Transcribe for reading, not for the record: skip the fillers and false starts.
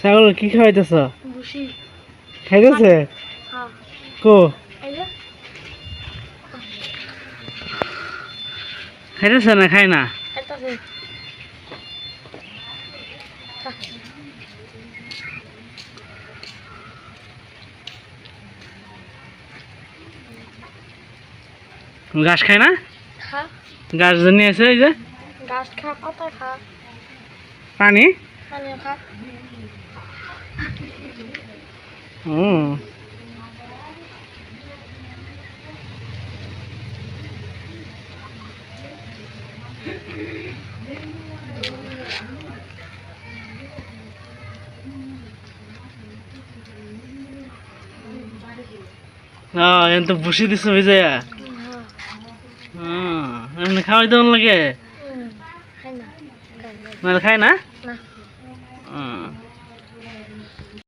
ছাগল কি খাওয়াইতেছ? ভুসি। খাইতেছে? হ্যাঁ। কো এই যে খাইতেছে না? খাই না? খাইতাছে। ঘাস খায় না? খা। ঘাস জন্য আছে এই যে গাছ খা, পাতা খা, পানি। পানিও খা। হুম এখন তো বসে দিছো ভিজাইয়া। এমনি খাওয়াই দেওয়ার লাগে খাই না। মানে খায় না? না।